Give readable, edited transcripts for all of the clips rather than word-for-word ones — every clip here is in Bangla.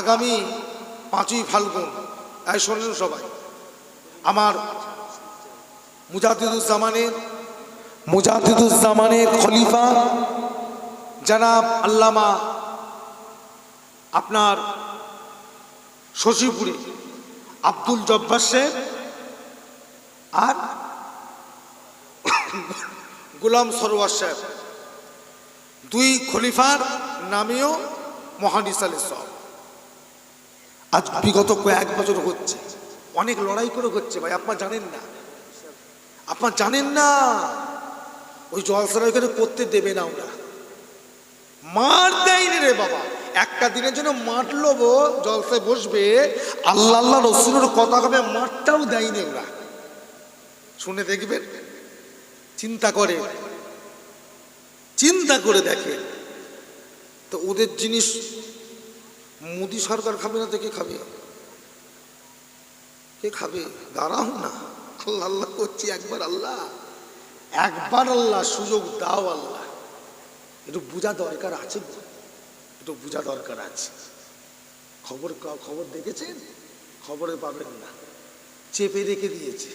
আগামী 5ই ফাল্গুন শোনেন সবাই, আমার মুজাদ্দিদুজ্জামানের খলিফা জনাব আল্লামা আপনার শশীপুরে আব্দুল জব্বার সাহেব আর গোলাম সরোয়ার সাহেব, দুই খলিফার নামেও মহাদিস আলী সাহেব। আজ বিগত কয়েক বছর হচ্ছে, অনেক লড়াই করে হচ্ছে ভাই, আপনার জানেন না ওই জলসার ওইখানে করতে দেবে না, ওরা মার দেয়নি রে বাবা। একটা দিনের জন্য মারলো জলসায় বসবে, আল্লাহ আল্লাহ রসুলের কথা হবে, মারটাও দেয়নি ওরা। শুনে দেখবেন, চিন্তা করে দেখে তো ওদের জিনিস মোদী সরকার খাবে না তো কে খাবে? দাঁড়াও না, আল্লাহ আল্লাহ করছি, একবার আল্লাহ সুযোগ দাও আল্লাহ। একটু বোঝা দরকার আছে, খবর দেখেছেন? খবরে পাবেন না, চেপে রেখে দিয়েছে।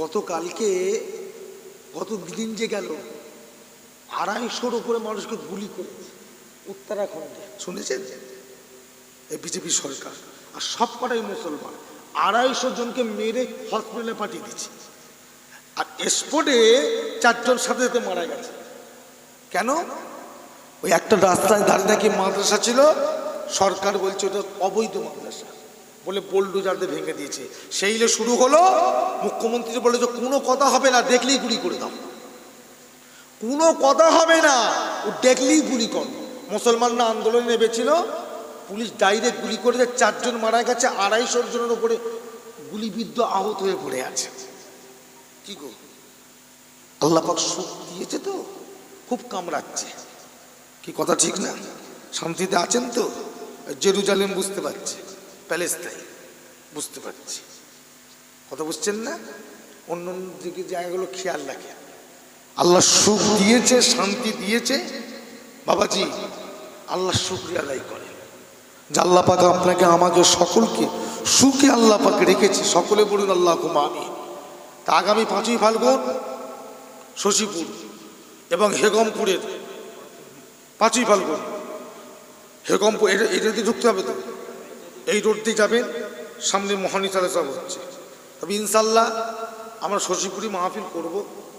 গত দিন যে গেল 250-র উপরে মানুষকে গুলি করেছে উত্তরাখণ্ডে, শুনেছেন? এই বিজেপি সরকার, আর সব কটাই মুসলমান। 250 জনকে মেরে হসপিটালে পাঠিয়ে দিচ্ছে, আর স্পটে 4 জন সাথে সাথে মারা গেছে। কেন? ওই একটা রাস্তায় দাঁড়িয়ে নাকি মাদ্রাসা ছিল, সরকার বলছে ওটা অবৈধ মাদ্রাসা বলে বোলডোজারদের ভেঙে দিয়েছে। সেইলে শুরু হলো, মুখ্যমন্ত্রী বলে যে কোনো কথা হবে না, দেখলেই গুলি করে দাও, কোনো কথা হবে না, ও দেখলেই গুলি কর। মুসলমানরা আন্দোলনে নেমেছিল, পুলিশ ডাইরেক্ট গুলি করে 4 জন মারা গেছে, 250 জনের উপরে গুলিবিদ্ধ আহত হয়ে পড়ে আছে। কি গো, আল্লাহ পাক সুখ দিয়েছে তো, খুব কামড়াচ্ছে। কি কথা ঠিক না? শান্তিতে আছেন তো? জেরুজালেম বুঝতে পারছে, প্যালেস্তাইন বুঝতে পারছি, কথা বুঝছেন না? অন্য দিকে জায়গাগুলো খেয়াল রাখে। আল্লাহ সুখ দিয়েছে, শান্তি দিয়েছে, বাবাজি আল্লাহ শুকরিয়া আদায় করে যে আল্লাহ পাক আপনাকে আমাকে সকলকে সুখে আল্লাহ পাক রেখেছে। সকলে বলুন আল্লাহুম্মা আমিন। তা আগামী 5ই ফাল্গুন শশীপুর এবং হেগমপুরের 5ই ফাল্গুন হেগমপুর, এটা দিয়ে ঢুকতে হবে তো, এই রোড দিয়ে যাবেন, সামনে মহানিস আলী সাহেব হচ্ছে। তবে ইনশাল্লাহ আমরা শশীপুরি মাহফিল করব,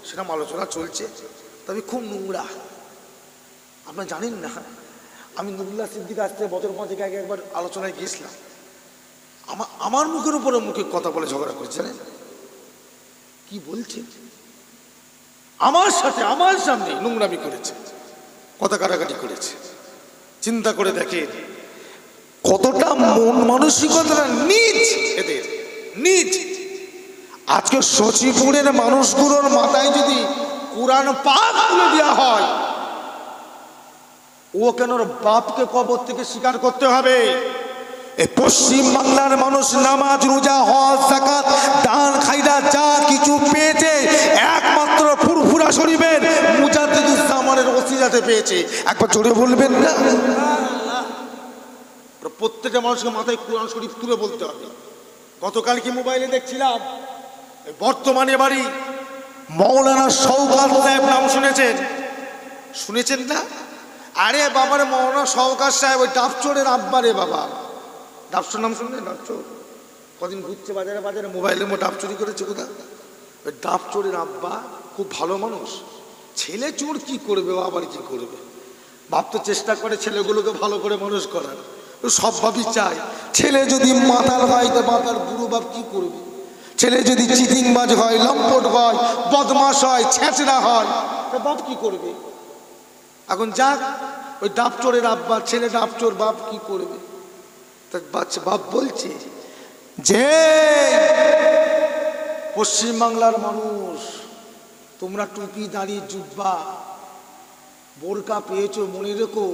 সেরকম আলোচনা চলছে। তবে খুব নোংরা, আপনারা জানেন না, আমি নুরুল্লাহ সিদ্দিক আসতে বছর 5 আগে একবার আলোচনায় গিয়েছিলাম, আমার মুখের উপরে মুখে কথা বলে ঝগড়া করেছে। জানেন কি বলছে? আমার সামনে নোংরামি করেছে, কথা কাটাকাটি করেছে। চিন্তা করে দেখেন কতটা মন মানসিকতা নিজ, এদের নিজ। আজকে শশীপুরের মানুষগুলোর মাথায় যদি কোরআন পাক তুলে দেওয়া হয়, ও কেন বাপকে কবর থেকে স্বীকার করতে হবে? এই পশ্চিম বাংলার মানুষ নামাজ, রোজা, হজ, যাকাত, দান, খায়রা যা কিছু পেয়েছে একমাত্র ফুরফুরা শরীফের মুজাদ্দিদুজ্জামানের ওসিলাতে পেয়েছে। একবার জোরে বলবেন না? প্রত্যেকটা মানুষকে মাথায় কোরআন শরীফ তুলে বলতে হবে। গতকাল কি মোবাইলে দেখছিলাম, বর্তমানে বাড়ি মৌলানা শওকত সাহেব, নাম শুনেছেন না? আরে বাবার মৌলানা শওকত সাহেব ওই ডাবচোরের আব্বা রে বাবা। ডাবচোর নাম শুনলেন? ডাবচোর কদিন ঘুরছে বাজারে মোবাইলের মধ্যে ডাব চুরি করেছে কোথা। ওই ডাবচোরের আব্বা খুব ভালো মানুষ। ছেলে চোর কি করবে, আবার কি করবে, বাপ তো চেষ্টা করে ছেলেগুলোকে ভালো করে মানুষ করার। সব ভাবি চায় ছেলে যদি মাতাল হয় তো মাতাল বুড়ো বাপ কি করবে, ছেলে যদি চিটিংবাজ হয়, লম্পট হয়, বদমাশ হয়, ছেঁচড়া হয়, তা বাপ কি করবে? এখন যাক, ওই ডাবচোরের আব্বা, ছেলে ডাবচোর, বাপ কি করবে? বাপ বলছে যে পশ্চিমবাংলার মানুষ, তোমরা টুপি দাঁড়িয়ে জুব্বা বোরকা পেয়েছো, মনে রেখো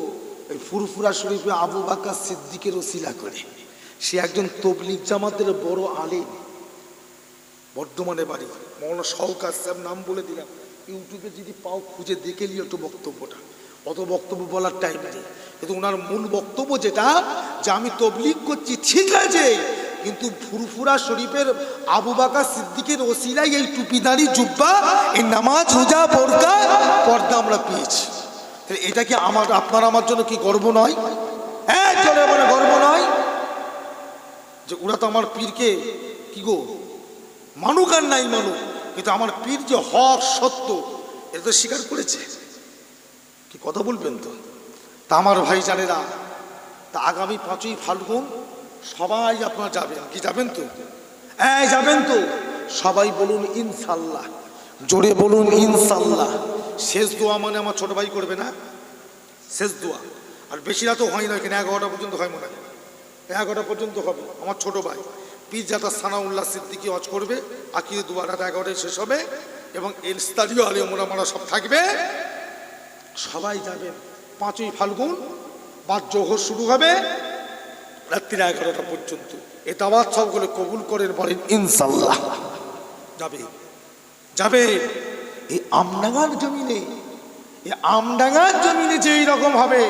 এই ফুরফুরা শরীফে আবু বকর সিদ্দিকের ওসিলা করে। সে একজন তবলিগ জামাতের বড় আলেম, বর্ধমানে বাড়ি। মৌলানা শওকত সাহেব নাম বলে দিলাম, ইউটিউবে যদি পাও খুঁজে দেখে নিও একটু বক্তব্যটা। অত বক্তব্য বলার টাইম নেই, কিন্তু ওনার মূল বক্তব্য যেটা, যে আমি তবলিগ করছি ঠিক আছে, কিন্তু ফুরফুরা শরীফের আবু বকর সিদ্দিকের ওসিলায় এই টুপিদারি জুব্বা, এই নামাজ রোজা বোরকা পর্দা আমরা পেয়েছি। এটা কি আমার আপনার আমার জন্য কি গর্ব নয়? হ্যাঁ, চলে মানে গর্ব নয় যে ওরা তো আমার পীরকে কি গো মানুক আর নাই মানুক, কিন্তু আমার পীর যে হক সত্য এটা তো স্বীকার করেছে। কি কথা বলবেন তো? তা আমার ভাই জানেরা, তা আগামী 5ই ফাল্গুন সবাই আপনারা যাবেন, কি যাবেন তো? এই যাবেন তো? সবাই বলুন ইনশাল্লাহ, জোরে বলুন ইনশাল্লাহ। শেষ দোয়া মানে আমার ছোট ভাই করবে না, শেষ দোয়া। আর বেশি রাত হয় না, এখানে 11টা পর্যন্ত হয়, মনে হয় 11টা পর্যন্ত হবে। আমার ছোট ভাই পীরজাদা সানাউল্লাহ সিদ্দিকী ওয়াজ করবে, আখির দোয়া রাত 11টায় শেষ হবে, এবং এর স্থানীয় আলেম ওলামারা সব থাকবে। সবাই যাবেন 5ই ফাল্গুন, বাদ জোহর শুরু হবে রাত্রি 11টা পর্যন্ত। এ দাওয়াত সবগুলো কবুল করেন, বলেন ইনশাল্লাহ। যাবে যাবে এই আমডাঙ্গার জমিনে, এই আমডাঙ্গার জমিনে যে এইরকম হবে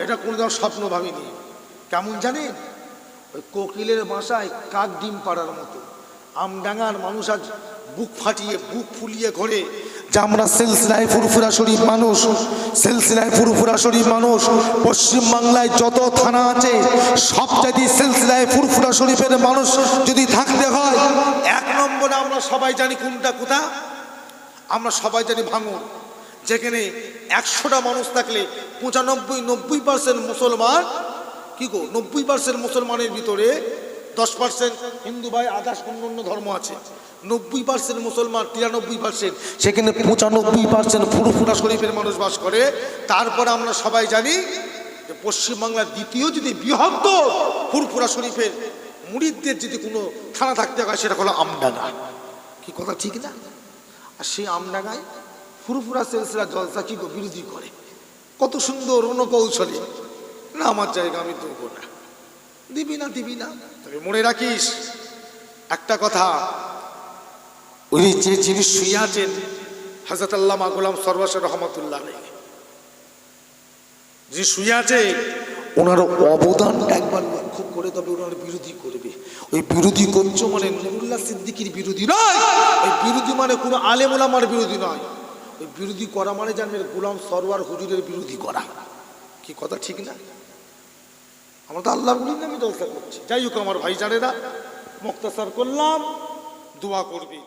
এটা কোনোদিন স্বপ্ন ভাবিনি। কেমন জানেন? ওই কোকিলের বাসায় কাক ডিম পাড়ার মতো আমডাঙ্গার মানুষ আজ বুক ফাটিয়ে বুক ফুলিয়ে ঘরে, যে আমরা সিলসিলায় ফুরফুরা শরীফ মানুষ, সিলসিলায় ফুরফুরা শরীফ মানুষ। পশ্চিমবাংলায় যত থানা আছে সব যদি সিলসিলায় ফুরফুরা শরীফের মানুষ যদি থাকতে হয়, 1 নম্বরে আমরা সবাই জানি কোনটা কোথা? আমরা সবাই জানি ভাঙুন, যেখানে 100টা মানুষ থাকলে 95-90% মুসলমান, কি গো 90% মুসলমানের ভিতরে 10% হিন্দু ভাই, আদার্স অন্য ধর্ম আছে, 90% মুসলমান, 93%, সেখানে 95% ফুরফুরা শরীফের মানুষ বাস করে। তারপরে আমরা সবাই জানি যে পশ্চিমবাংলার দ্বিতীয় যদি বৃহত্তর ফুরফুরা শরীফের মুরিদদের যদি কোনো থানা থাকতে হয় সেটা হলো আমডাঙ্গা। কি কথা ঠিক না? আর সেই আমডাঙ্গায় ফুরফুরা সিলসিলা জলসা কি গো বিরোধী করে, কত সুন্দর রণকৌশলী। না আমার জায়গা আমি দেবো না, দিবি না দিবি না। তবে মনে রাখিস একটা কথা, উনি যে জিনিস শুয়ে আছেন হযরত আল্লামা গোলাম সরওয়ার রহমাতুল্লাহ আলাইহি, যে শুয়ে আছে ওনার অবদানটা একবার লক্ষ্য করে, তবে ওনার বিরোধী করবে। ওই বিরোধী করছো মানে নুরুল্লাহ সিদ্দিকীর বিরোধী নয়, ওই বিরোধী মানে কোনো আলেম ওলামার বিরোধী নয়, ওই বিরোধী করা মানে জানবেন গোলাম সরওয়ার হুজুরের বিরোধী করা। কি কথা ঠিক না? আমরা তো আল্লাহর বলি না, আমি জলসা করছি। যাই হোক আমার ভাই জানেরা, মুক্তাসার করলাম, দোয়া করবি।